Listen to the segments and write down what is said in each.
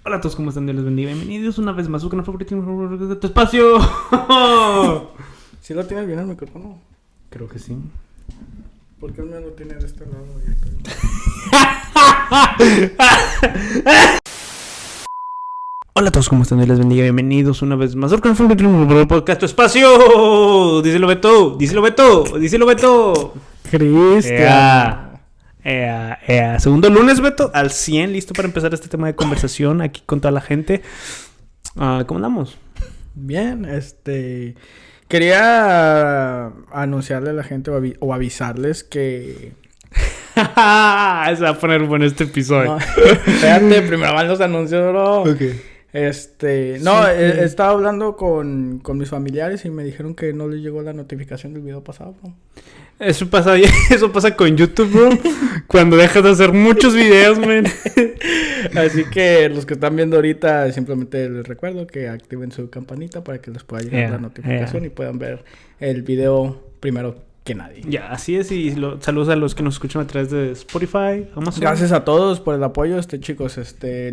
Hola a todos, ¿cómo están? Dios les bendiga. Bienvenidos una vez más a un favorito de tu espacio. ¿Sí lo tienes bien el micrófono? Creo que sí. ¿Por qué el mío lo tiene de este lado? Hola a todos, ¿cómo están? Dios les bendiga. Bienvenidos una vez más a un favorito podcast tu espacio. Díselo Beto, díselo Beto, díselo Beto. Cristian. Segundo lunes, Beto, al 100, listo para empezar este tema de conversación aquí con toda la gente. ¿Cómo andamos? Bien, quería anunciarle a la gente o avisarles que... Se va a poner bueno este episodio. No, espérate, primero van los anuncios, bro. Ok. He estado hablando con mis familiares y me dijeron que no les llegó la notificación del video pasado, bro. Eso pasa con YouTube, bro. Cuando dejas de hacer muchos videos, man. Así que los que están viendo ahorita, simplemente les recuerdo que activen su campanita para que les pueda llegar la notificación y puedan ver el video primero que nadie. Ya, así es. Y saludos a los que nos escuchan a través de Spotify, Amazon. Gracias a todos por el apoyo, chicos.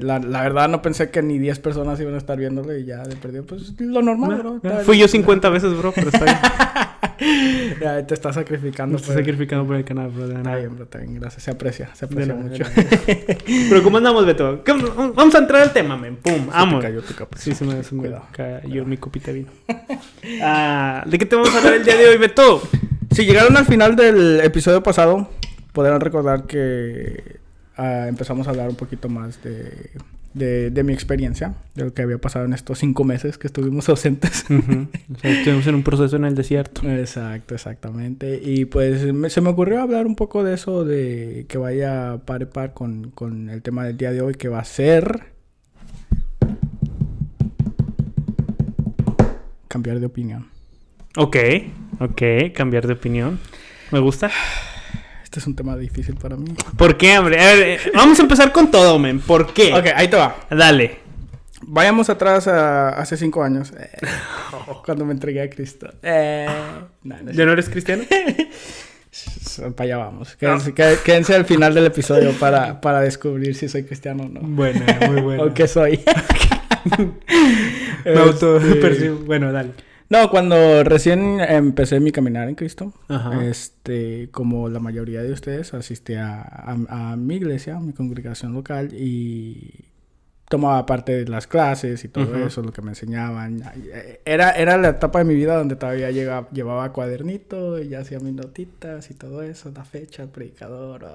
La verdad no pensé que ni 10 personas iban a estar viéndolo y ya de perdido, pues lo normal, bro. Fui yo 50 veces, bro, pero está bien. Ya te estás sacrificando. Me estoy sacrificando por el canal, bro. Está bien, bro, también. Gracias. Se aprecia mucho. Pero ¿cómo andamos, Beto? Vamos a entrar al tema, men. Pum, vamos. Te cayó tu capa. Sí, se me cayó mi copita de vino. ¿De qué te vamos a hablar el día de hoy, Beto? Si llegaron al final del episodio pasado, podrán recordar que empezamos a hablar un poquito más de mi experiencia, de lo que había pasado en estos 5 meses que estuvimos ausentes. Uh-huh. O sea, estuvimos en un proceso en el desierto. Exactamente. Y pues se me ocurrió hablar un poco de eso, de que vaya par y par con el tema del día de hoy, que va a ser... cambiar de opinión. Ok, cambiar de opinión. Me gusta. Este es un tema difícil para mí. ¿Por qué, hombre? A ver, vamos a empezar con todo, men. ¿Por qué? Ok, ahí te va. Dale. Vayamos atrás hace 5 años. Cuando me entregué a Cristo. ¿Ya no eres cristiano? Para allá vamos. Quédense al final del episodio para descubrir si soy cristiano o no. Bueno, muy bueno. ¿O qué soy? Me auto-percibo. Bueno, dale. No, cuando recién empecé mi caminar en Cristo, ajá, como la mayoría de ustedes, asistí a mi iglesia, a mi congregación local y tomaba parte de las clases y todo uh-huh. eso, lo que me enseñaban. Era la etapa de mi vida donde todavía llevaba cuadernito y ya hacía mis notitas y todo eso, la fecha, el predicador,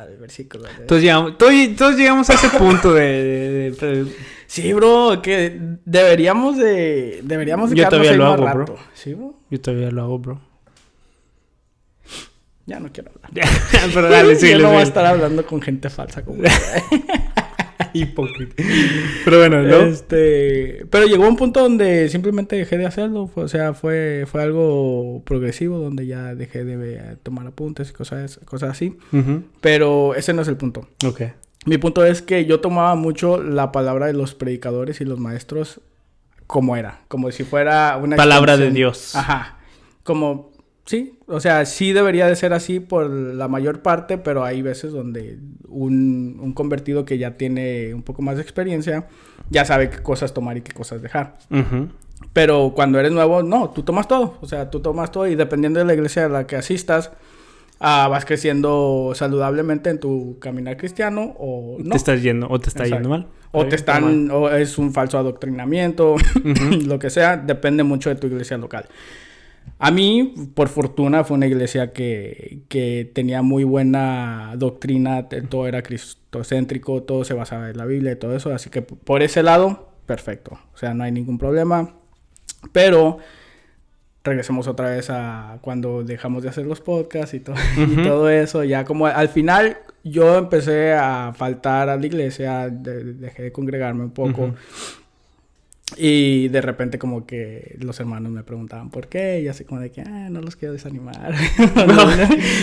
el versículo. Todos llegamos a ese punto de... Sí, bro, que deberíamos Yo quedarnos todavía ahí lo más hago, rato. bro. ¿Sí, bro? Yo todavía lo hago, bro. Ya no quiero hablar. Pero dale, sí. Yo no voy a estar hablando con gente falsa como hipócrita. Pero bueno, ¿no? Pero llegó un punto donde simplemente dejé de hacerlo. O sea, fue algo progresivo donde ya dejé de tomar apuntes y cosas así. Uh-huh. Pero ese no es el punto. Ok. Mi punto es que yo tomaba mucho la palabra de los predicadores y los maestros como era. Como si fuera una palabra de Dios. Ajá. Como... Sí, o sea, sí debería de ser así por la mayor parte, pero hay veces donde un convertido que ya tiene un poco más de experiencia ya sabe qué cosas tomar y qué cosas dejar. Uh-huh. Pero cuando eres nuevo, no, tú tomas todo. O sea, tú tomas todo y dependiendo de la iglesia a la que asistas, vas creciendo saludablemente en tu caminar cristiano o no. Te estás yendo o te está yendo mal. O es un falso adoctrinamiento, uh-huh. Lo que sea, depende mucho de tu iglesia local. A mí, por fortuna, fue una iglesia que tenía muy buena doctrina, todo era cristocéntrico, todo se basaba en la Biblia y todo eso, así que por ese lado, perfecto, o sea, no hay ningún problema, pero regresemos otra vez a cuando dejamos de hacer los podcasts y todo eso, ya como al final yo empecé a faltar a la iglesia, dejé de congregarme un poco, uh-huh. Y de repente como que los hermanos me preguntaban por qué y así como de que no los quiero desanimar.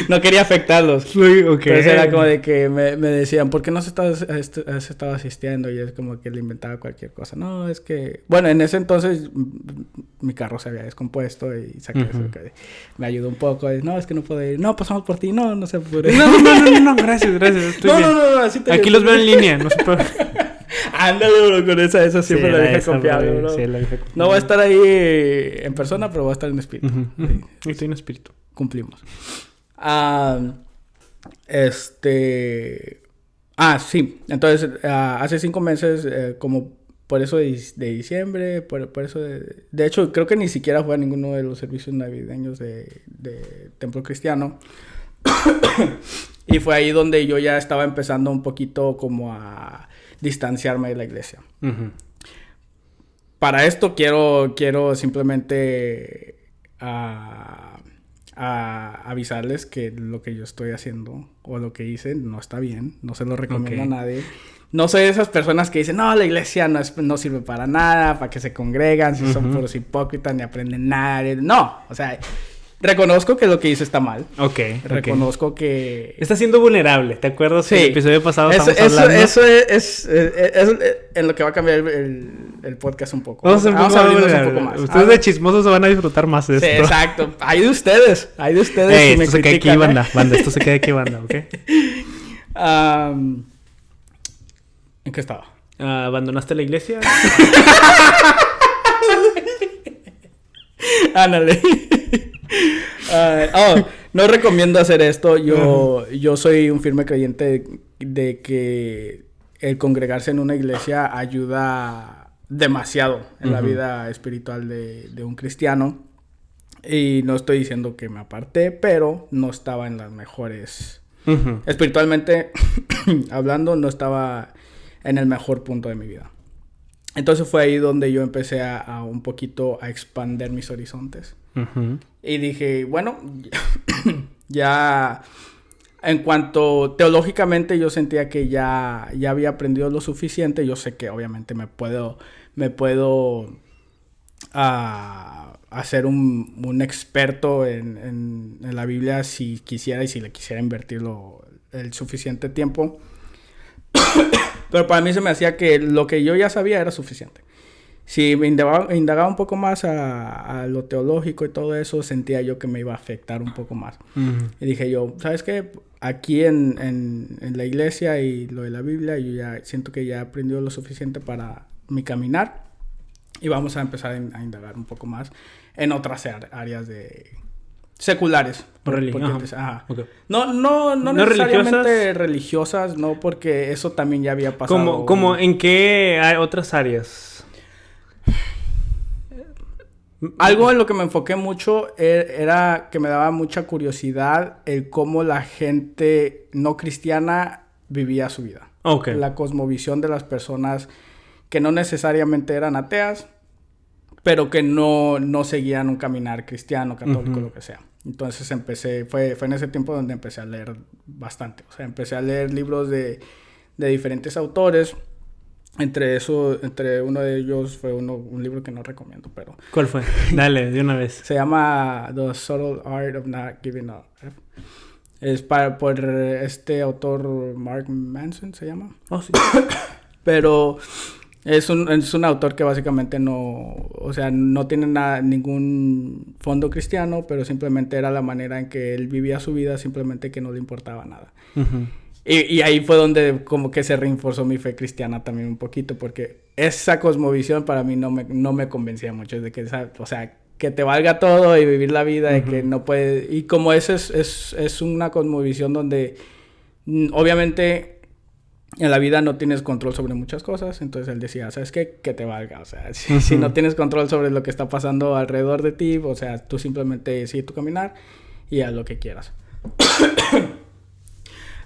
No quería afectarlos. Okay. Entonces era como de que me decían ¿por qué no has estado asistiendo? Y es como que le inventaba cualquier cosa. No, es que... Bueno, en ese entonces mi carro se había descompuesto y saqué eso. Que me ayudó un poco. Y, no, es que no puedo ir. No, pasamos por ti. No se puede. No, gracias. No, así te aquí los veo en línea. No se puede. Ándale, bro, con esa siempre Sí, la era dije esa, confiable, bro. bro. Sí, la dije confiable. No voy a estar ahí en persona, pero voy a estar en espíritu. Sí, Estoy en espíritu. cumplimos. Sí. Entonces, hace 5 meses, como por eso de diciembre, por eso de hecho, creo que ni siquiera fue a ninguno de los servicios navideños de Templo Cristiano. Y fue ahí donde yo ya estaba empezando un poquito como a distanciarme de la iglesia. Uh-huh. Para esto quiero simplemente avisarles que lo que yo estoy haciendo o lo que hice no está bien. No se lo recomiendo a nadie. No soy de esas personas que dicen, no, la iglesia no sirve para nada, para que se congregan, si son puros hipócritas, ni aprenden nada. No, o sea, reconozco que lo que hice está mal. Reconozco que... Está siendo vulnerable. ¿Te acuerdas? Sí. Que el episodio pasado estábamos hablando. Eso es en lo que va a cambiar el podcast un poco. Vamos a abrirnos un poco más. Ustedes de chismosos se van a disfrutar más de esto. Sí, exacto. Hay de ustedes. Ey, Si esto se queda aquí, banda. Esto se queda aquí, banda, ¿ok? ¿En qué estaba? ¿Abandonaste la iglesia? Ándale. No recomiendo hacer esto. Yo soy un firme creyente de que el congregarse en una iglesia ayuda demasiado en la vida espiritual de un cristiano. Y no estoy diciendo que me aparté, pero no estaba en las mejores... Espiritualmente hablando, no estaba en el mejor punto de mi vida. Entonces fue ahí donde yo empecé a un poquito a expandir mis horizontes. Y dije, bueno, ya en cuanto teológicamente yo sentía que ya había aprendido lo suficiente. Yo sé que obviamente me puedo hacer un experto en la Biblia si quisiera y si le quisiera invertir el suficiente tiempo. Pero para mí se me hacía que lo que yo ya sabía era suficiente. Si me indagaba un poco más a lo teológico y todo eso, sentía yo que me iba a afectar un poco más. Y dije yo, ¿sabes qué? Aquí en la iglesia y lo de la Biblia, yo ya siento que ya he aprendido lo suficiente para mi caminar. Y vamos a empezar a indagar un poco más en otras áreas seculares. Okay. No necesariamente religiosas, no, porque eso también ya había pasado. ¿Cómo en qué hay otras áreas? Algo en lo que me enfoqué mucho era que me daba mucha curiosidad el cómo la gente no cristiana vivía su vida. La cosmovisión de las personas que no necesariamente eran ateas, pero que no seguían un caminar cristiano, católico, lo que sea. Entonces fue en ese tiempo donde empecé a leer bastante. O sea, empecé a leer libros de diferentes autores. Entre uno de ellos fue un libro que no recomiendo, pero... ¿Cuál fue? Dale, de una vez. Se llama The Subtle Art of Not Giving Up. Es por este autor Mark Manson, se llama. Oh, sí. Pero es un autor que básicamente no tiene ningún fondo cristiano, pero simplemente era la manera en que él vivía su vida, simplemente que no le importaba nada. Y ahí fue donde como que se reforzó mi fe cristiana también un poquito, porque esa cosmovisión para mí no me convencía mucho, de que, o sea, que te valga todo y vivir la vida, de que no puedes... Y como eso es una cosmovisión donde obviamente en la vida no tienes control sobre muchas cosas, entonces él decía, ¿sabes qué? Que te valga, o sea, si no tienes control sobre lo que está pasando alrededor de ti, o sea, tú simplemente sigue tu caminar y haz lo que quieras.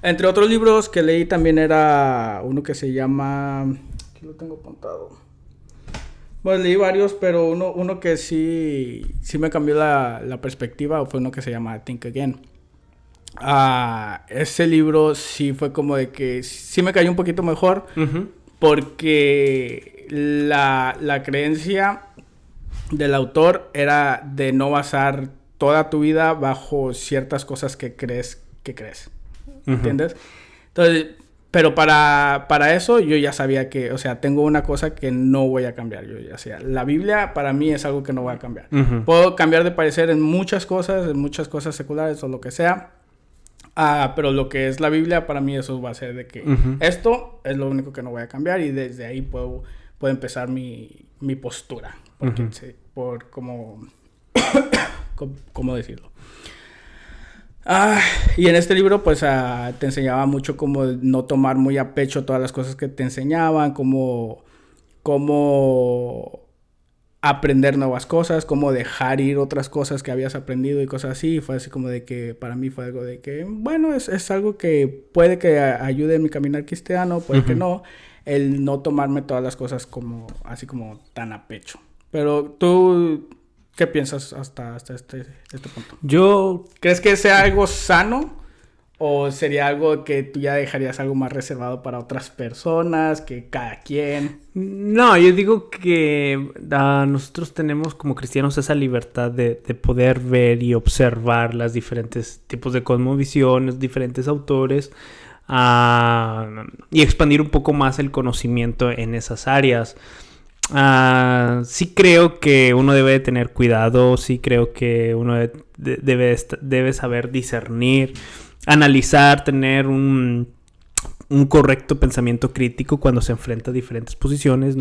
Entre otros libros que leí también era uno que se llama... Aquí lo tengo apuntado. Bueno, leí varios, pero uno que sí me cambió la perspectiva fue uno que se llama Think Again. Ese libro sí fue como de que sí me cayó un poquito mejor, porque la creencia del autor era de no basar toda tu vida bajo ciertas cosas que crees. ¿Entiendes? Entonces, pero para eso yo ya sabía que, o sea, tengo una cosa que no voy a cambiar. Yo ya sea, la Biblia para mí es algo que no voy a cambiar. Puedo cambiar de parecer en muchas cosas seculares o lo que sea, Pero lo que es la Biblia, para mí eso va a ser de que esto es lo único que no voy a cambiar y desde ahí puedo empezar mi postura. Porque, por como... ¿Cómo decirlo? Y en este libro pues te enseñaba mucho cómo no tomar muy a pecho todas las cosas que te enseñaban, cómo aprender nuevas cosas, cómo dejar ir otras cosas que habías aprendido y cosas así. Y fue así como de que para mí fue algo de que, bueno, es algo que puede que ayude en mi caminar cristiano, puede que no, el no tomarme todas las cosas como así como tan a pecho. Pero tú... ¿Qué piensas hasta este punto? ¿Crees que sea algo sano? ¿O sería algo que tú ya dejarías algo más reservado para otras personas? Que cada quien... No, yo digo que nosotros tenemos como cristianos esa libertad de poder ver y observar los diferentes tipos de cosmovisiones, diferentes autores, y expandir un poco más el conocimiento en esas áreas. Sí creo que uno debe tener cuidado, sí creo que uno debe saber discernir, analizar, tener un correcto pensamiento crítico cuando se enfrenta a diferentes posiciones.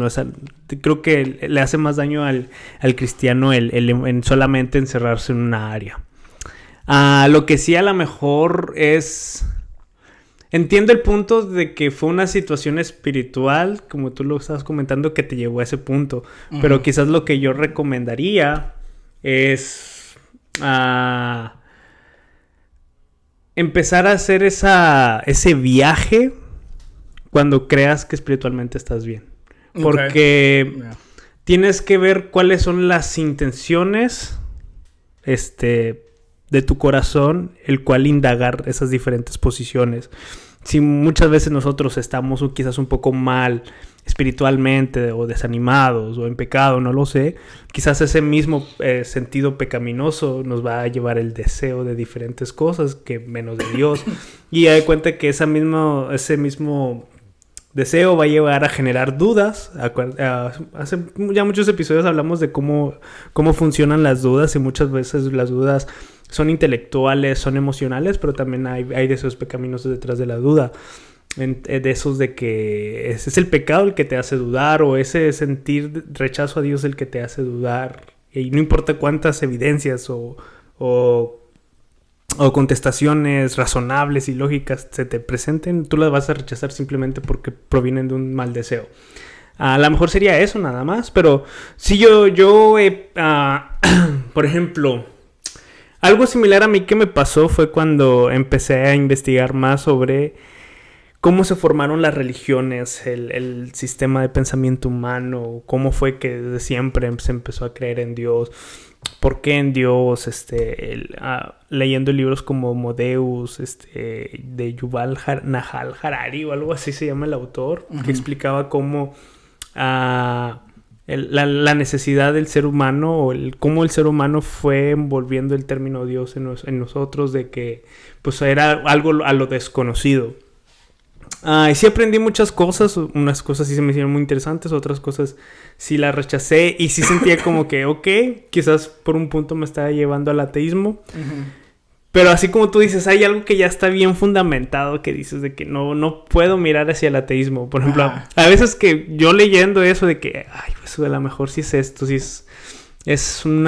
Creo que le hace más daño al cristiano el solamente encerrarse en una área. Lo que sí a lo mejor es... Entiendo el punto de que fue una situación espiritual, como tú lo estabas comentando, que te llevó a ese punto. Pero quizás lo que yo recomendaría es empezar a hacer ese viaje cuando creas que espiritualmente estás bien. Porque tienes que ver cuáles son las intenciones de tu corazón, el cual indagar esas diferentes posiciones. Si muchas veces nosotros estamos quizás un poco mal espiritualmente o desanimados o en pecado, no lo sé, quizás ese mismo sentido pecaminoso nos va a llevar el deseo de diferentes cosas que menos de Dios. Y ya de cuenta que ese mismo deseo va a llevar a generar dudas. Hace ya muchos episodios hablamos de cómo funcionan las dudas, y muchas veces las dudas son intelectuales, son emocionales, pero también hay deseos pecaminosos detrás de la duda. De esos de que es el pecado el que te hace dudar, o ese sentir rechazo a Dios el que te hace dudar. Y no importa cuántas evidencias o contestaciones razonables y lógicas se te presenten, tú las vas a rechazar simplemente porque provienen de un mal deseo. A lo mejor sería eso nada más, pero si yo por ejemplo, algo similar a mí que me pasó fue cuando empecé a investigar más sobre cómo se formaron las religiones, el sistema de pensamiento humano, cómo fue que desde siempre se empezó a creer en Dios. ¿Por qué en Dios? Leyendo libros como Modeus, de Yuval Nahal Harari o algo así se llama el autor, que explicaba cómo la necesidad del ser humano, o cómo el ser humano fue envolviendo el término Dios en nosotros, de que pues era algo a lo desconocido. Y sí aprendí muchas cosas. Unas cosas sí se me hicieron muy interesantes, otras cosas sí las rechacé, y sí sentía como que quizás por un punto me estaba llevando al ateísmo. Pero así como tú dices, hay algo que ya está bien fundamentado, que dices de que no puedo mirar hacia el ateísmo. Por ejemplo, a veces que yo leyendo eso de que eso de lo mejor sí es esto, sí es un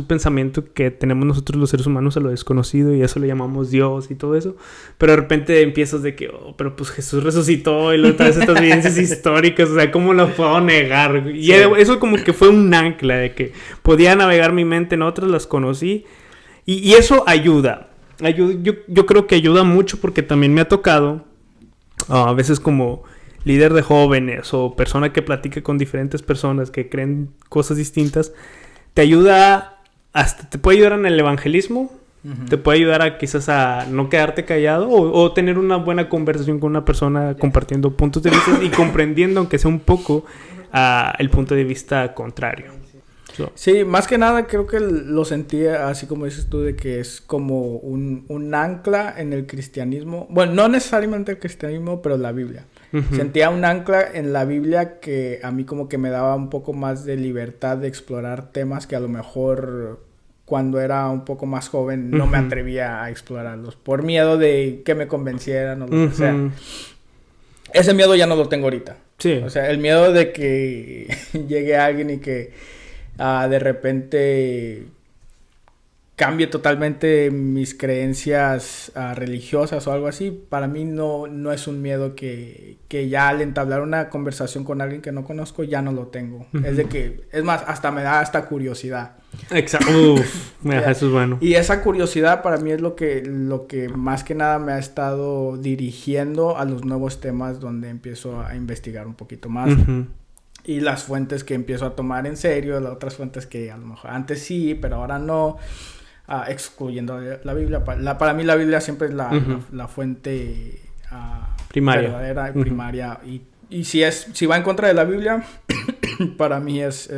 pensamiento que tenemos nosotros los seres humanos a lo desconocido, y eso le llamamos Dios y todo eso. Pero de repente empiezas de que, pero pues Jesús resucitó, y luego todas estas evidencias históricas, o sea, ¿cómo lo puedo negar? Y sí, eso como que fue un ancla de que podía navegar mi mente en otras, las conocí, y eso ayuda. Yo creo que ayuda mucho, porque también me ha tocado a veces como líder de jóvenes o persona que platique con diferentes personas que creen cosas distintas, te ayuda, hasta te puede ayudar en el evangelismo, te puede ayudar a quizás a no quedarte callado, o tener una buena conversación con una persona compartiendo puntos de vista y comprendiendo, aunque sea un poco, el punto de vista contrario. Sí, más que nada creo que lo sentí así como dices tú, de que es como un ancla en el cristianismo. Bueno, no necesariamente el cristianismo, pero la Biblia. Sentía un ancla en la Biblia que a mí como que me daba un poco más de libertad de explorar temas que a lo mejor cuando era un poco más joven no me atrevía a explorarlos por miedo de que me convencieran o lo que sea. Ese miedo ya no lo tengo ahorita. Sí. O sea, el miedo de que llegue alguien y que de repente cambie totalmente mis creencias religiosas o algo así, para mí no es un miedo que ya al entablar una conversación con alguien que no conozco ya no lo tengo. Es de que, es más, hasta me da hasta curiosidad. Exacto. Eso es bueno. Y esa curiosidad para mí es lo que más que nada me ha estado dirigiendo a los nuevos temas donde empiezo a investigar un poquito más. Y las fuentes que empiezo a tomar en serio, las otras fuentes que a lo mejor antes sí, pero ahora no. Excluyendo la Biblia. Para mí la Biblia siempre es la fuente primaria. Verdadera y primaria. Y si va en contra de la Biblia, para mí es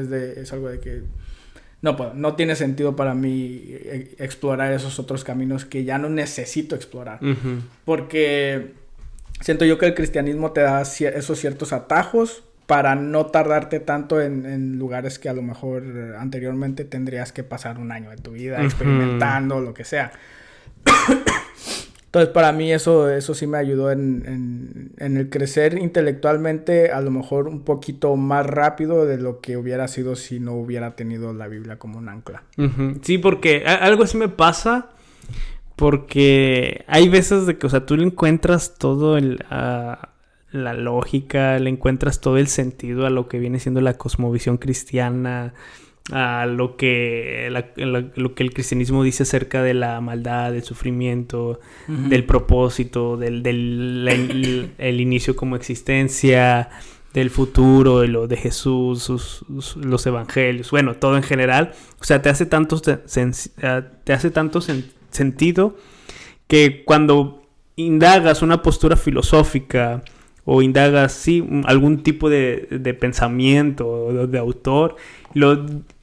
algo de que no tiene sentido para mí explorar esos otros caminos que ya no necesito explorar. Porque siento yo que el cristianismo te da esos ciertos atajos para no tardarte tanto en lugares que a lo mejor anteriormente tendrías que pasar un año de tu vida experimentando, lo que sea. Entonces, para mí eso sí me ayudó en el crecer intelectualmente, a lo mejor un poquito más rápido de lo que hubiera sido si no hubiera tenido la Biblia como un ancla. Sí, porque algo así me pasa, porque hay veces de que, o sea, tú le encuentras todo la lógica, le encuentras todo el sentido a lo que viene siendo la cosmovisión cristiana, a lo que lo que el cristianismo dice acerca de la maldad, del sufrimiento, del propósito, el inicio como existencia, del futuro, de lo de Jesús, los evangelios, bueno, todo en general. O sea, te hace tanto sentido que cuando indagas una postura filosófica o indagas, sí, algún tipo de pensamiento de autor,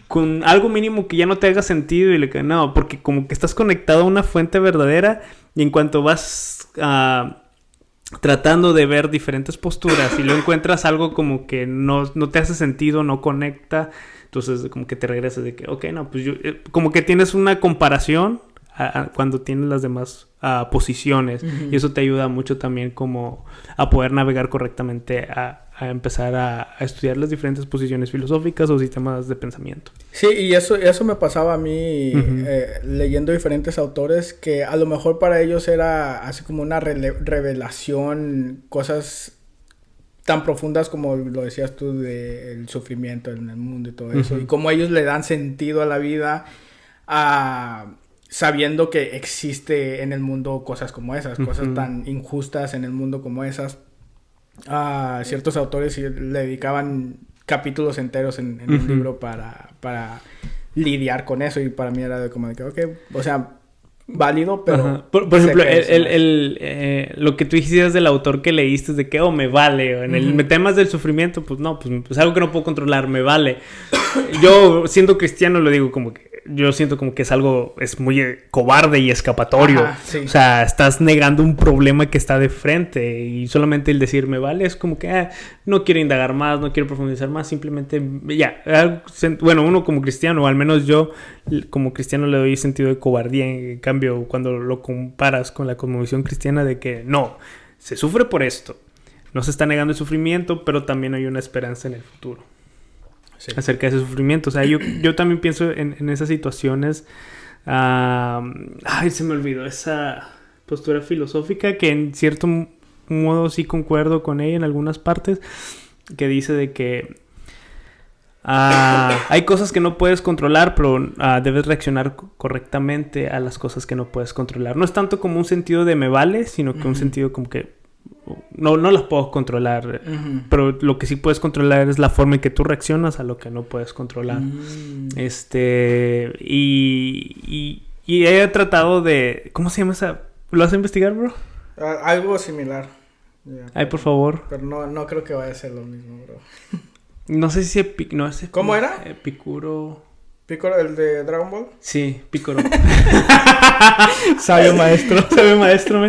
con algo mínimo que ya no te haga sentido no, porque como que estás conectado a una fuente verdadera y en cuanto vas tratando de ver diferentes posturas y luego encuentras algo como que no te hace sentido, no conecta, entonces como que te regresas de que, ok, no, pues yo, como que tienes una comparación cuando tienes las demás posiciones y eso te ayuda mucho también como a poder navegar correctamente a empezar a estudiar las diferentes posiciones filosóficas o sistemas de pensamiento. Sí, y eso me pasaba a mí leyendo diferentes autores que a lo mejor para ellos era así como una revelación, cosas tan profundas como lo decías tú del sufrimiento en el mundo y todo eso, y como ellos le dan sentido a la vida sabiendo que existe en el mundo cosas como esas, cosas tan injustas en el mundo como esas. Ciertos autores le dedicaban capítulos enteros en un libro para lidiar con eso, y para mí era de como de que, ok, o sea, válido, pero... Por ejemplo, lo que tú dijiste del autor que leíste es de que, me vale, o en el temas del sufrimiento, pues no, pues algo que no puedo controlar, me vale. Yo, siendo cristiano, lo digo como que yo siento como que es muy cobarde y escapatorio. Sí. O sea, estás negando un problema que está de frente y solamente el decir me vale es como que no quiero indagar más, no quiero profundizar más, simplemente ya. Bueno, uno como cristiano, o al menos yo como cristiano le doy sentido de cobardía. En cambio, cuando lo comparas con la cosmovisión cristiana de que no, se sufre por esto, no se está negando el sufrimiento, pero también hay una esperanza en el futuro. Sí. Acerca de ese sufrimiento. O sea, yo también pienso en esas situaciones. Se me olvidó esa postura filosófica que en cierto modo sí concuerdo con ella en algunas partes, que dice de que hay cosas que no puedes controlar, pero debes reaccionar correctamente a las cosas que no puedes controlar. No es tanto como un sentido de me vale, sino que un sentido como que no las puedo controlar, pero lo que sí puedes controlar es la forma en que tú reaccionas a lo que no puedes controlar. Y he tratado de... ¿Cómo se llama esa? ¿Lo vas a investigar, bro? Algo similar. Ay, por favor. Pero no creo que vaya a ser lo mismo, bro. No sé si ¿Cómo era? Picuro... ¿Picoro, el de Dragon Ball? Sí, Picoro. Sabio maestro. Sabio maestro,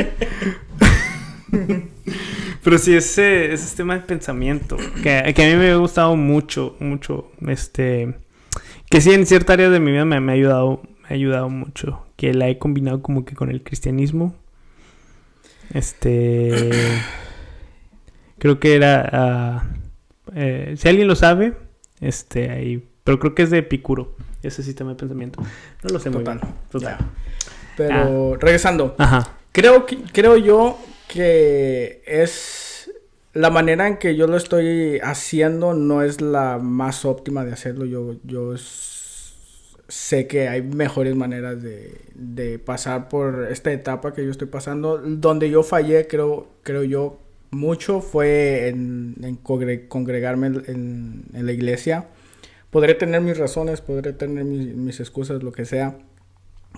Pero sí, ese sistema de pensamiento que a mí me ha gustado mucho, que sí en cierta área de mi vida me ha ayudado ha ayudado mucho. Que la he combinado como que con el cristianismo. Creo que era... si alguien lo sabe, ahí... Pero creo que es de Epicuro, ese sistema de pensamiento. No lo sé muy bien. Total. Ya. Pero regresando. Ajá. Creo yo que es... La manera en que yo lo estoy haciendo no es la más óptima de hacerlo. Yo sé que hay mejores maneras de pasar por esta etapa que yo estoy pasando. Donde yo fallé, creo yo, mucho fue en congregarme en la iglesia. Podré tener mis razones, podré tener mis excusas, lo que sea.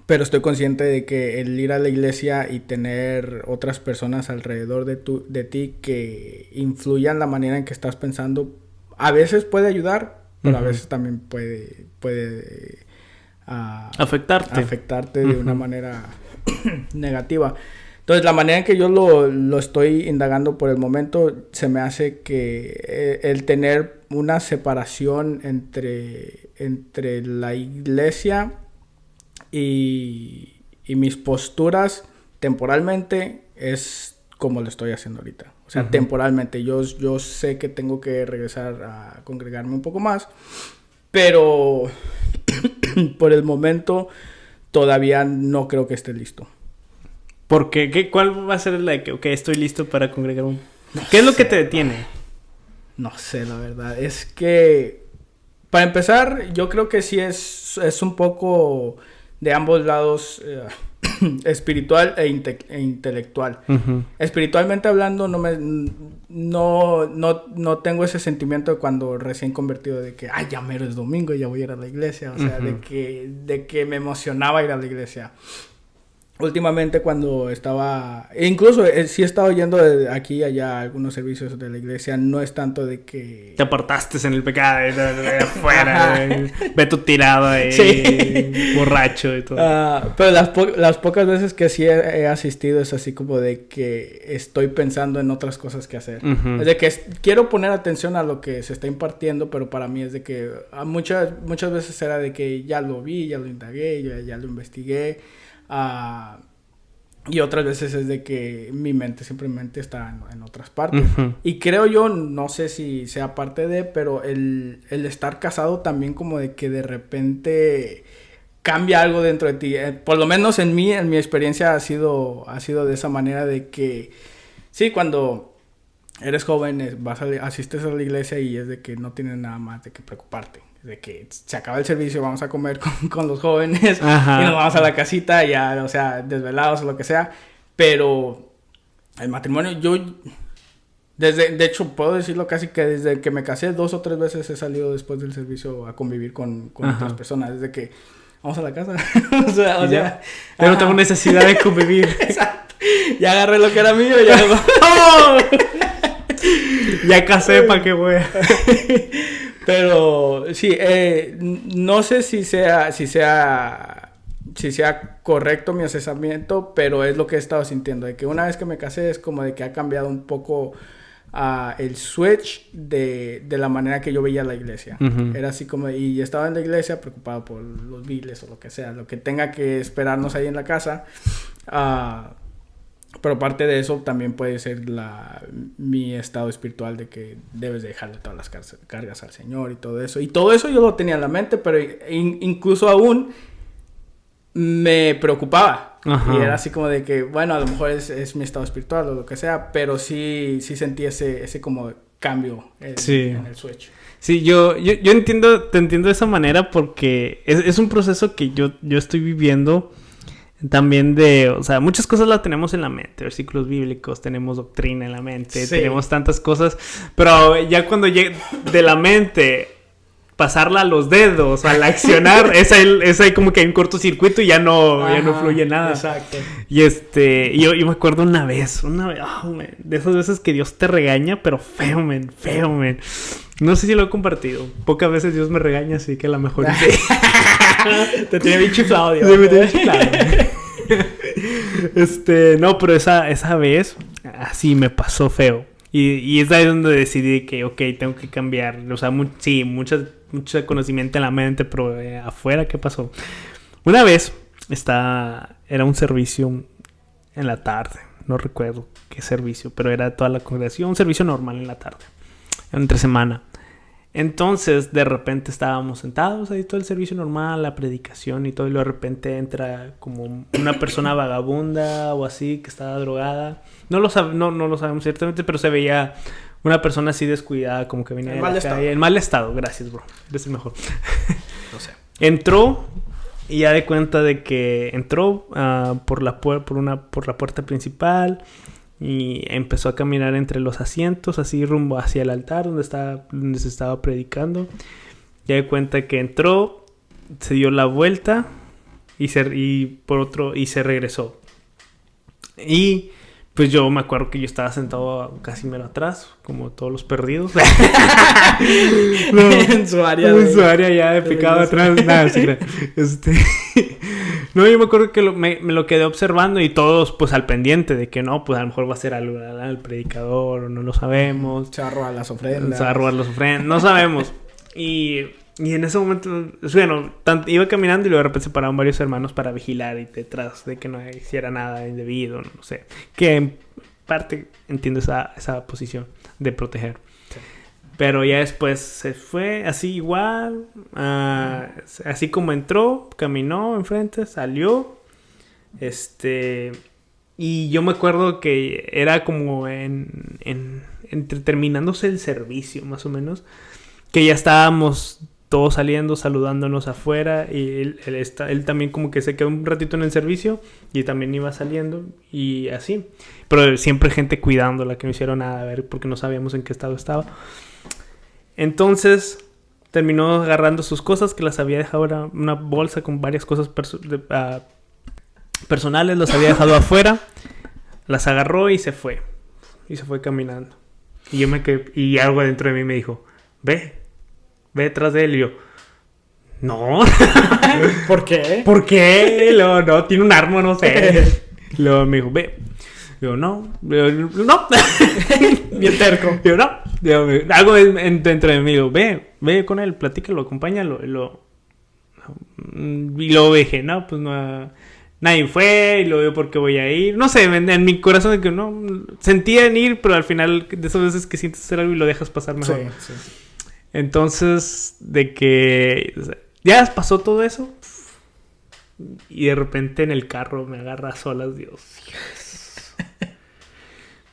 Pero estoy consciente de que el ir a la iglesia y tener otras personas alrededor de ti que influyan la manera en que estás pensando, a veces puede ayudar, pero a veces también puede afectarte de una manera negativa. Entonces, la manera en que yo lo estoy indagando por el momento, se me hace que el tener una separación entre la iglesia y mis posturas temporalmente es como lo estoy haciendo ahorita. O sea, temporalmente. Yo sé que tengo que regresar a congregarme un poco más, pero por el momento todavía no creo que esté listo. ¿Por qué? ¿Cuál va a ser la que estoy listo para congregarme? ¿Qué es lo que te detiene? No sé, la verdad. Es que, para empezar, yo creo que sí es un poco de ambos lados, espiritual e intelectual. Espiritualmente hablando, no tengo ese sentimiento de cuando recién convertido de que, ay, ya mero es domingo y ya voy a ir a la iglesia. O sea, de que me emocionaba ir a la iglesia. Últimamente cuando estaba... Incluso sí he estado yendo de aquí y allá a algunos servicios de la iglesia. No es tanto de que... Te apartaste en el pecado de afuera. Ve tu tirado ahí. Sí. Borracho y todo. Pero las pocas veces que sí he asistido es así como de que estoy pensando en otras cosas que hacer. Es de que quiero poner atención a lo que se está impartiendo, pero para mí es de que... Muchas veces era de que ya lo vi, ya lo indagué, ya lo investigué. Y otras veces es de que mi mente simplemente está en otras partes. Y creo yo, no sé si sea parte de, pero el estar casado también como de que de repente cambia algo dentro de ti. Por lo menos en mi experiencia ha sido de esa manera de que sí, cuando eres joven asistes a la iglesia y es de que no tienes nada más de que preocuparte. De que se acaba el servicio, vamos a comer con los jóvenes. Ajá. Y nos vamos a la casita ya, o sea, desvelados o lo que sea. Pero el matrimonio, de hecho, puedo decirlo casi que desde que me casé 2 o 3 veces he salido después del servicio a convivir con otras personas. Desde que vamos a la casa. o sea, ya no tengo necesidad de convivir. Exacto. Ya agarré lo que era mío y ya ya casé, ¿para qué voy? Pero sí, no sé si sea correcto mi asesoramiento, pero es lo que he estado sintiendo, de que una vez que me casé es como de que ha cambiado un poco el switch de la manera que yo veía la iglesia. Era así como, y estaba en la iglesia preocupado por los biles o lo que sea, lo que tenga que esperarnos ahí en la casa. Pero aparte de eso también puede ser mi estado espiritual de que debes de dejarle todas las cargas al Señor y todo eso. Y todo eso yo lo tenía en la mente, pero incluso aún me preocupaba. Ajá. Y era así como de que, bueno, a lo mejor es mi estado espiritual o lo que sea, pero sí sentí ese como cambio en el switch. Sí, yo te entiendo de esa manera porque es un proceso que yo estoy viviendo. También o sea, muchas cosas las tenemos en la mente, versículos bíblicos, tenemos doctrina en la mente, tenemos tantas cosas, pero ya cuando llega de la mente, pasarla a los dedos, al accionar, es ahí como que hay un cortocircuito y ya no fluye nada. Exacto. Y yo me acuerdo una vez, de esas veces que Dios te regaña, pero feo, men. No sé si lo he compartido. Pocas veces Dios me regaña, así que a lo mejor... Te tiene bien chiflado, Dios. Sí, me tiene chiflado. No, pero esa vez así me pasó feo. Y es ahí donde decidí que, tengo que cambiar. O sea, mucho conocimiento en la mente, pero afuera, ¿qué pasó? Una vez era un servicio en la tarde. No recuerdo qué servicio, pero era toda la congregación. Un servicio normal en la tarde. Entre semana. Entonces, de repente estábamos sentados ahí todo el servicio normal, la predicación y todo. Y de repente entra como una persona vagabunda o así que estaba drogada. No lo sabemos ciertamente, pero se veía una persona así descuidada, como que venía de la calle. En mal estado. Gracias, bro. Eres el mejor. No sé. Entró y ya de cuenta de que entró por la puerta principal y empezó a caminar entre los asientos, así rumbo hacia el altar donde se estaba predicando. Ya de cuenta que entró, se dio la vuelta y se regresó. Y pues yo me acuerdo que yo estaba sentado casi mero atrás, como todos los perdidos. En su área ya de picado atrás. Nada, sí, no, yo me acuerdo que me lo quedé observando y todos pues al pendiente de que no, pues a lo mejor va a ser algo al predicador o no lo sabemos. Se va a robar las ofrendas. No sabemos. Y en ese momento, bueno, iba caminando y luego de repente se pararon varios hermanos para vigilar y detrás de que no hiciera nada indebido, no sé. Que en parte entiendo esa posición de proteger. Sí. Pero ya después se fue así igual, así como entró, caminó enfrente, salió. Y yo me acuerdo que era como entre terminándose el servicio, más o menos, que ya estábamos todos saliendo, saludándonos afuera, y él también como que se quedó un ratito en el servicio y también iba saliendo y así, pero siempre gente cuidándola, que no hicieron nada, a ver, porque no sabíamos en qué estado estaba. Entonces terminó agarrando sus cosas, que las había dejado en una bolsa con varias cosas personales, las había dejado afuera, las agarró y se fue caminando. Y yo me quedé, y algo dentro de mí me dijo, ve detrás de él. Y yo, no. ¿Por qué? ¿Por qué? Luego, no, tiene un arma, no sé. Luego me dijo, ve. Yo, no. No. Bien terco. Yo, no. Algo dentro de mí. Yo, ve con él, platícalo, acompáñalo. Y luego dije, no, pues no. Nadie fue, y luego yo, ¿por qué voy a ir? No sé, en mi corazón de que no. Sentía en ir, pero al final, de esas veces que sientes hacer algo y lo dejas pasar mejor. Sí. Entonces, de que ya pasó todo eso y de repente en el carro me agarra a solas, Dios.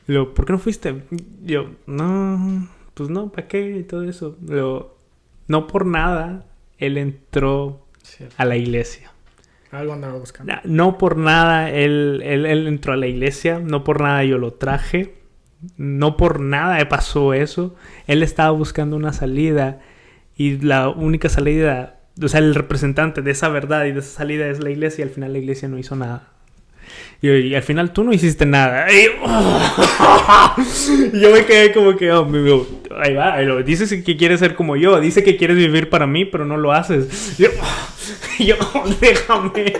Luego, ¿por qué no fuiste? Yo, no, pues no, ¿para qué? Y todo eso. Luego, no por nada, él entró a la iglesia. Algo andaba buscando. No por nada, él entró a la iglesia, no por nada yo lo traje. No por nada pasó eso. Él estaba buscando una salida y la única salida, o sea, el representante de esa verdad y de esa salida es la iglesia, y al final la iglesia no hizo nada. Y al final tú no hiciste nada. Y yo me quedé como que, ahí va, dices que quieres ser como yo, dice que quieres vivir para mí, pero no lo haces. Yo déjame.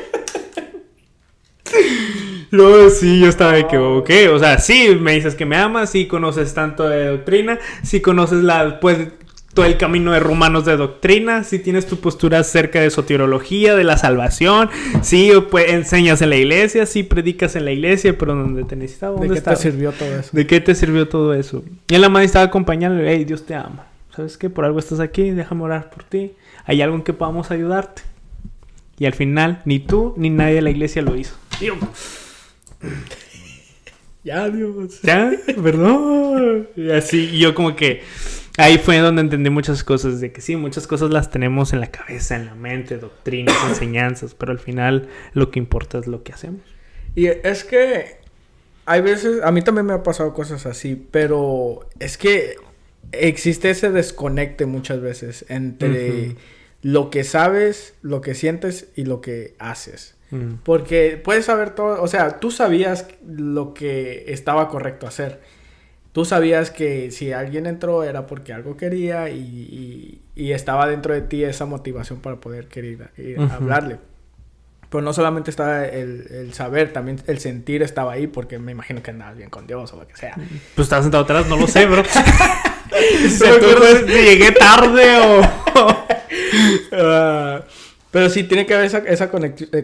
Luego sí, yo estaba de que, ok, o sea, sí, me dices que me amas, sí conoces tanto de doctrina, sí conoces todo el camino de Romanos de doctrina, sí tienes tu postura acerca de soteriología, de la salvación, sí pues, enseñas en la iglesia, sí predicas en la iglesia, pero ¿dónde te necesitaba? ¿Dónde ¿De qué te sirvió todo eso? ¿De qué te sirvió todo eso? Y en la madre estaba acompañando, hey, Dios te ama, ¿sabes qué? Por algo estás aquí, déjame orar por ti, hay algo en que podamos ayudarte. Y al final, ni tú ni nadie de la iglesia lo hizo. Dios. Ya, Dios. Ya, perdón. Y así, y yo como que ahí fue donde entendí muchas cosas, de que sí, muchas cosas las tenemos en la cabeza, en la mente, doctrinas, enseñanzas, pero al final lo que importa es lo que hacemos. Y es que hay veces, a mí también me ha pasado cosas así, pero es que existe ese desconecte muchas veces entre lo que sabes, lo que sientes y lo que haces. Porque puedes saber todo, o sea, tú sabías lo que estaba correcto hacer. Tú sabías que si alguien entró era porque algo quería y estaba dentro de ti esa motivación para poder querer hablarle. Pero no solamente estaba el saber, también el sentir estaba ahí, porque me imagino que andabas bien con Dios o lo que sea. Pues estabas sentado atrás, no lo sé, bro. Si llegué tarde o... Pero sí tiene que haber esa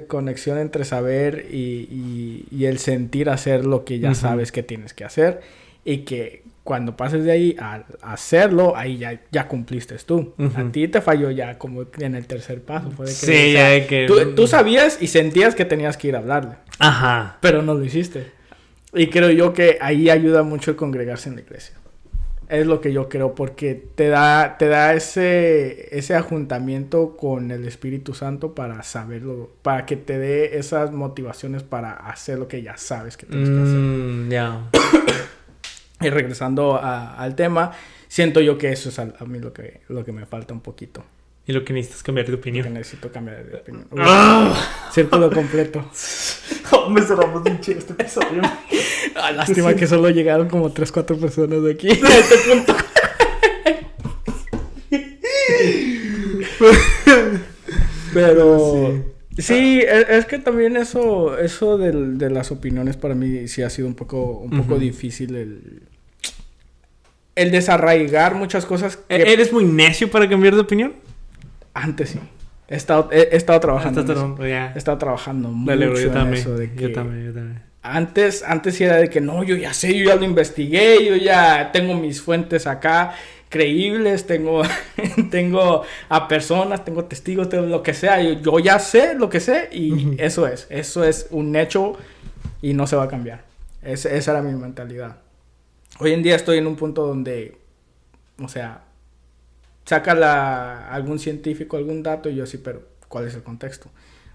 conexión entre saber y el sentir hacer lo que ya sabes que tienes que hacer. Y que cuando pases de ahí a hacerlo, ahí ya cumpliste tú. A ti te falló ya como en el tercer paso. Puede que, sí, ya de que... Tú sabías y sentías que tenías que ir a hablarle. Ajá. Pero no lo hiciste. Y creo yo que ahí ayuda mucho el congregarse en la iglesia. Es lo que yo creo, porque te da ese ajuntamiento con el Espíritu Santo para saberlo, para que te dé esas motivaciones para hacer lo que ya sabes que tienes que hacer. Ya. Y regresando al tema, siento yo que eso es a mí lo que me falta un poquito. Y lo que necesitas cambiar de opinión. Lo que necesito cambiar de opinión. Círculo completo. Me cerramos un chido este episodio. Lástima que solo llegaron como 3-4 personas de aquí. A este punto. Pero... Sí, es que también eso de las opiniones para mí sí ha sido un poco difícil el desarraigar muchas cosas. ¿Eres muy necio para cambiar de opinión? Antes sí. He estado trabajando en eso. He estado trabajando mucho en eso. Yo también. Antes sí era de que no, yo ya sé, yo ya lo investigué, yo ya tengo mis fuentes acá creíbles, tengo a personas, tengo testigos, tengo lo que sea, yo ya sé lo que sé y eso es un hecho y no se va a cambiar. Esa era mi mentalidad. Hoy en día estoy en un punto donde, o sea, saca algún científico algún dato y yo sí, pero ¿cuál es el contexto?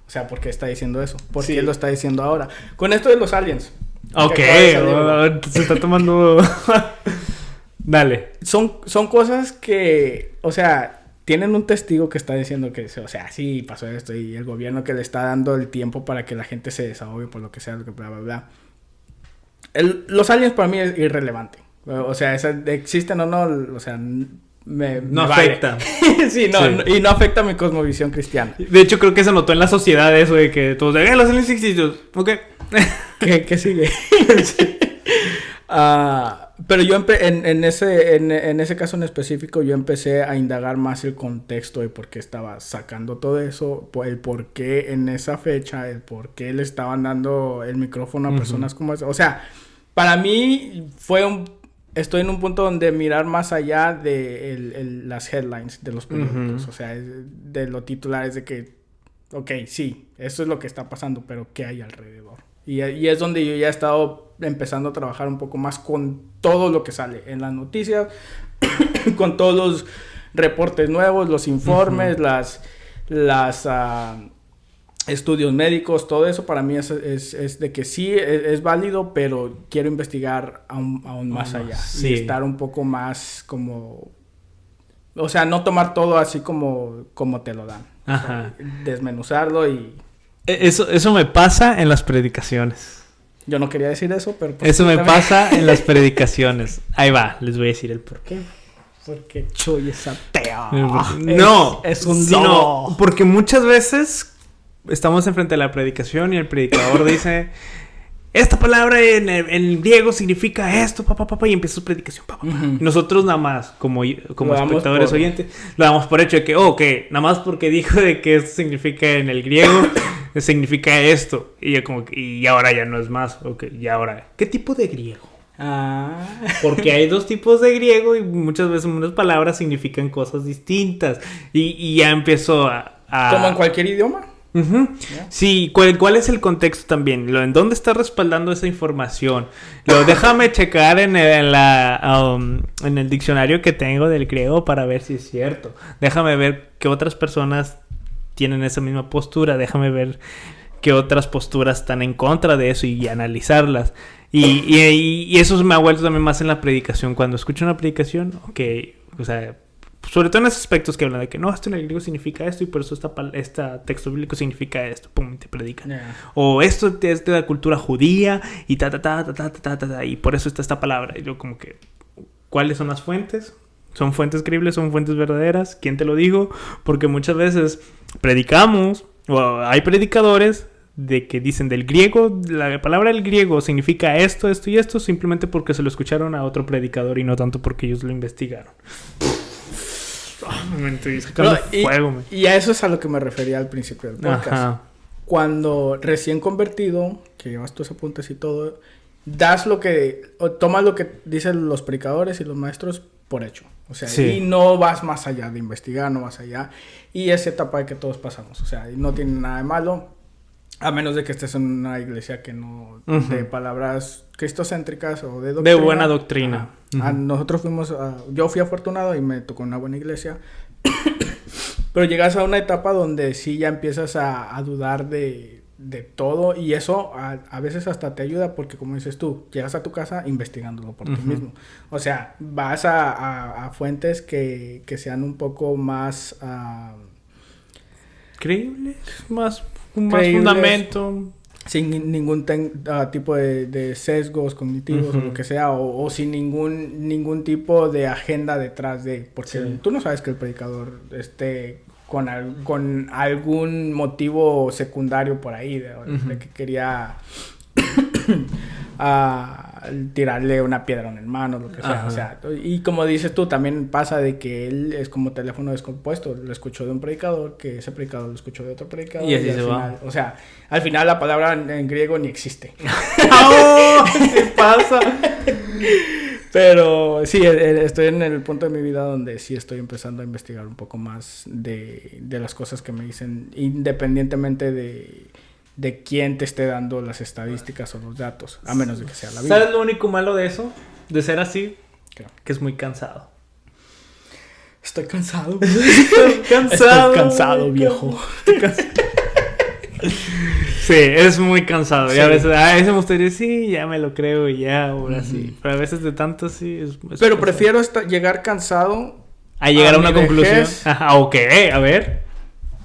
O sea, ¿por qué está diciendo eso? ¿Por qué lo está diciendo ahora? Con esto de los aliens. Ok, se está tomando... Dale. Son cosas que, o sea, tienen un testigo que está diciendo que, o sea, sí pasó esto y el gobierno que le está dando el tiempo para que la gente se desahogue por lo que sea, bla, bla, bla. Los aliens para mí es irrelevante. O sea, existen o no, o sea... no afecta. Sí, y no afecta mi cosmovisión cristiana. De hecho, creo que se notó en la sociedad eso de que todos de los aliens existen. Ok. ¿Qué sigue? Pero yo en ese caso en específico yo empecé a indagar más el contexto de por qué estaba sacando todo eso, el por qué en esa fecha, el por qué le estaban dando el micrófono a personas como esa. O sea, para mí estoy en un punto donde mirar más allá de las headlines de los periódicos, o sea, de los titulares de que, ok, sí, eso es lo que está pasando, pero ¿qué hay alrededor? Y es donde yo ya he estado empezando a trabajar un poco más con todo lo que sale en las noticias, con todos los reportes nuevos, los informes, las estudios médicos, todo eso para mí es de que sí, es válido, pero quiero investigar aún más allá. Sí. Y estar un poco más como... O sea, no tomar todo así como te lo dan. Ajá. O sea, desmenuzarlo y... Eso me pasa en las predicaciones. Yo no quería decir eso, pero... Eso me pasa en las predicaciones. Ahí va, les voy a decir el por qué. Porque Chuy es ateo. No. Es un no. Porque muchas veces... Estamos enfrente de la predicación y el predicador dice... Esta palabra en el griego significa esto, y empieza su predicación. Y nosotros nada más, como espectadores oyentes, lo damos por hecho de que, nada más porque dijo de que esto significa en el griego, significa esto. Y yo como que, y ahora ya no es más. Y ahora, ¿qué tipo de griego? Porque hay dos tipos de griego y muchas veces unas palabras significan cosas distintas. Y ya empezó a... ¿Como en cualquier idioma? Yeah. Sí, ¿cuál es el contexto también? ¿En dónde está respaldando esa información? Déjame checar en el diccionario que tengo del griego para ver si es cierto. Déjame ver qué otras personas tienen esa misma postura. Déjame ver qué otras posturas están en contra de eso y analizarlas. Y eso me ha vuelto también más en la predicación. Cuando escucho una predicación, o sea... Sobre todo en esos aspectos que hablan de que no, esto en el griego significa esto y por eso este texto bíblico significa esto, pum, te predican. Yeah. O esto es de la cultura judía y y por eso está esta palabra. Y yo como que, ¿cuáles son las fuentes? ¿Son fuentes creíbles? ¿Son fuentes verdaderas? ¿Quién te lo dijo? Porque muchas veces predicamos, o hay predicadores de que dicen del griego, la palabra del griego significa esto, esto y esto, simplemente porque se lo escucharon a otro predicador y no tanto porque ellos lo investigaron. Me estoy sacando fuego, man. Y a eso es a lo que me refería al principio del podcast. Ajá. Cuando recién convertido, que llevas tus apuntes y todo, das lo que... o tomas lo que dicen los predicadores y los maestros por hecho. O sea, Sí. y no vas más allá de investigar, no vas allá. Y esa etapa de que todos pasamos. O sea, y no tiene nada de malo. A menos de que estés en una iglesia que no... de palabras cristocéntricas o de doctrina. De buena doctrina. Nosotros fuimos... yo fui afortunado y me tocó una buena iglesia. Pero llegas a una etapa donde sí ya empiezas a dudar de todo. Y eso a veces hasta te ayuda porque, como dices tú, llegas a tu casa investigándolo por ti mismo. O sea, vas a fuentes que sean un poco más... creíbles, más creíbles, fundamento. sin ningún tipo de sesgos cognitivos o lo que sea, o sin ningún tipo de agenda detrás de... Porque tú no sabes que el predicador esté con algún motivo secundario por ahí, de que quería tirarle una piedra a un hermano, lo que sea. O sea, y como dices tú, también pasa de que él es como teléfono descompuesto. Lo escuchó de un predicador, que ese predicador lo escuchó de otro predicador. Y así al se final, va. o sea, al final la palabra en griego ni existe. ¡Oh! ¿Qué pasa? Pero sí, estoy en el punto de mi vida donde sí estoy empezando a investigar un poco más de las cosas que me dicen, independientemente de quién te esté dando las estadísticas o los datos, a menos de que sea la Biblia. ¿Sabes lo único malo de eso? De ser así, ¿Qué? que es muy cansado. Estoy cansado. Cansado. Estoy cansado, viejo. Sí, es muy cansado. Sí. Y a veces me gustaría decir, sí, ya me lo creo y ya, ahora sí. Pero a veces de tanto sí es Pero pesado. prefiero llegar cansado A llegar a una mi conclusión. vejez, Ajá, ok, a ver.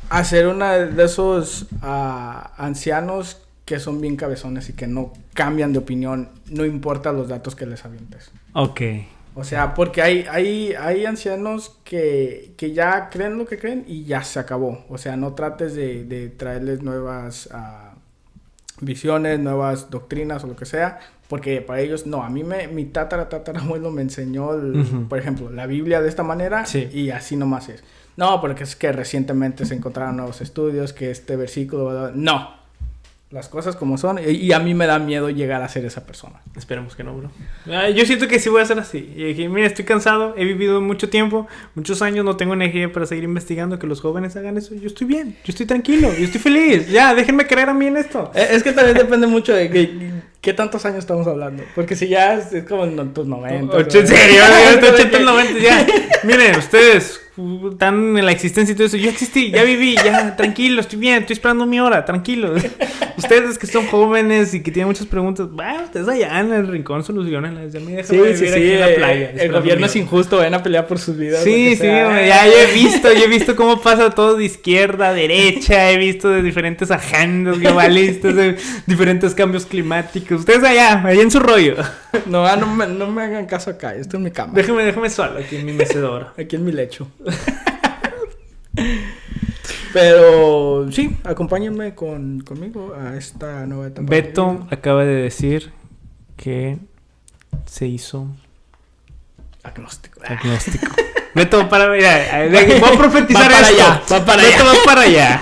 a ser una de esos ancianos que son bien cabezones y que no cambian de opinión, no importa los datos que les avientes. Ok. O sea, porque hay ancianos que ya creen lo que creen y ya se acabó. O sea, no trates de traerles nuevas visiones, nuevas doctrinas o lo que sea, porque para ellos, no, a mí mi tatarabuelo me enseñó, por ejemplo, la Biblia de esta manera, sí, y así nomás es. No, porque es que recientemente se encontraron nuevos estudios, que este versículo... No, las cosas como son, y a mí me da miedo llegar a ser esa persona. Esperemos que no, bro. Yo siento que sí voy a ser así. Y dije, mira, estoy cansado, he vivido mucho tiempo, muchos años, no tengo energía para seguir investigando, que los jóvenes hagan eso. Yo estoy bien, yo estoy tranquilo, yo estoy feliz. Ya, déjenme creer a mí en esto. Es que también depende mucho de qué tantos años estamos hablando. Porque si ya es como en tus 90. ¿En serio? 80, 90, ya. Miren, ustedes están en la existencia y todo eso. Yo existí, ya viví, ya, tranquilo, estoy bien, estoy esperando mi hora, tranquilo. Ustedes que son jóvenes y que tienen muchas preguntas, ustedes allá en el rincón solucionenlas. Ya me dejan vivir aquí en la playa. El gobierno es injusto, ven a pelear por sus vidas. Sí, sí, ya he visto cómo pasa todo de izquierda a derecha, he visto de diferentes agendas globalistas, de diferentes cambios climáticos. Ustedes allá en su rollo. No me hagan caso acá, esto es mi cama. Déjeme solo aquí en mi mecedora. Aquí en mi lecho. Pero sí, acompáñenme conmigo a esta nueva etapa. Beto acaba de decir que se hizo agnóstico. Beto, voy a profetizar va para esto. allá, va para Beto allá. va para allá.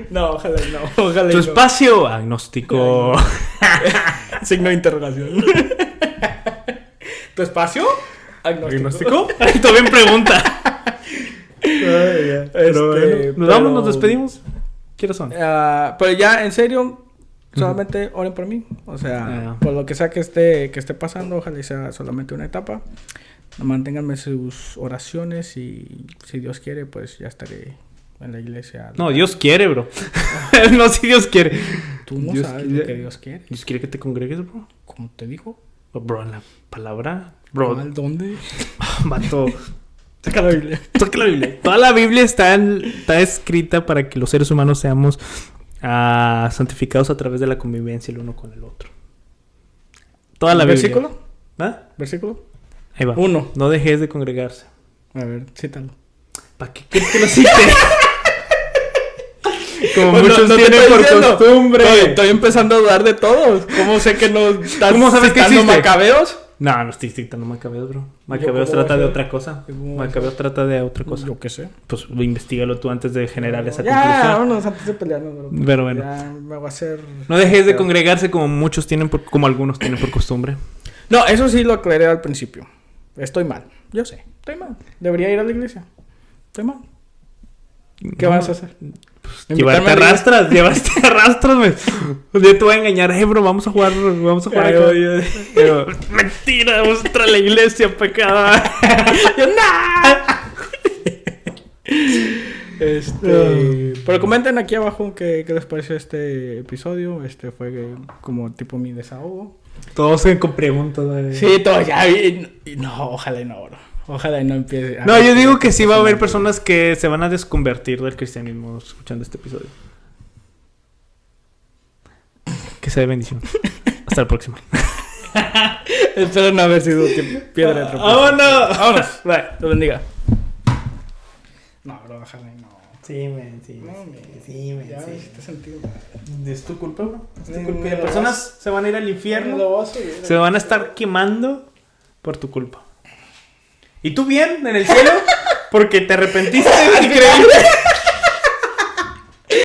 No, ojalá Tu no. espacio agnóstico. Signo de interrogación. ¿Tu espacio? ¿Agnóstico? Todavía me pregunta. Pero bueno, ¿nos vamos? ¿Nos despedimos? ¿Qué son? Pero ya, en serio, solamente oren por mí. O sea, por lo que sea que esté pasando, ojalá sea solamente una etapa. Manténganme sus oraciones y si Dios quiere, pues ya estaré en la iglesia. No, Dios quiere, bro. No, si Dios quiere. Tú no Dios sabes quiere. lo que Dios quiere. ¿Dios quiere que te congregues, bro? ¿Cómo te dijo? Bro, en la palabra. Bro, ¿Dónde? vato. Saca la Biblia. Saca la Biblia. Toda la Biblia está escrita para que los seres humanos seamos santificados a través de la convivencia el uno con el otro. Toda la Biblia. ¿Versículo? ¿Ah? ¿Versículo? Ahí va. 1. No dejes de congregarse. A ver, cítalo. ¿Para qué quieres que lo cite? Como Pues muchos no te tienen estoy por diciendo. costumbre. Estoy empezando a dudar de todos. ¿Cómo sé que no estás ¿Cómo sabes que citando existe? Macabeos? No estoy citando Macabeos, bro. Macabeos trata de otra cosa. Macabeos trata de otra cosa. Yo qué sé. Pues investigalo tú antes de generar esa conclusión. conclusión. Vámonos antes de pelearnos, bro. Pero bueno. Ya me voy a hacer... No dejes de congregarse como muchos tienen como algunos tienen por costumbre. No, eso sí lo aclaré al principio. Estoy mal. Yo sé. Estoy mal. Debería ir a la iglesia. Estoy mal. ¿Qué vas a hacer? Pues, llevarte arrastras, güey. Un día te voy a engañar, bro, vamos a jugar acá. Yo, mentira, vamos a entrar a la iglesia, pecado. Yo, Pero comenten aquí abajo qué les pareció este episodio. Fue como tipo mi desahogo. Todos con preguntas, güey. Sí, todos ya. No, ojalá y no, bro. Ojalá y no empiece. No, yo digo que sí va a haber personas que se van a desconvertir del cristianismo escuchando este episodio. Que sea de bendición. Hasta la próxima. Espero no haber sido piedra de tropiezo. ¡Vámonos! Bye. Te bendiga. No, bro, ojalá y no. Sí, sí. Ya te sentido. Es tu culpa, bro. Es tu culpa. Y las personas se van a ir al infierno. Se Se van a estar quemando por tu culpa. ¿Y tú bien en el cielo? Porque te arrepentiste. Increíble.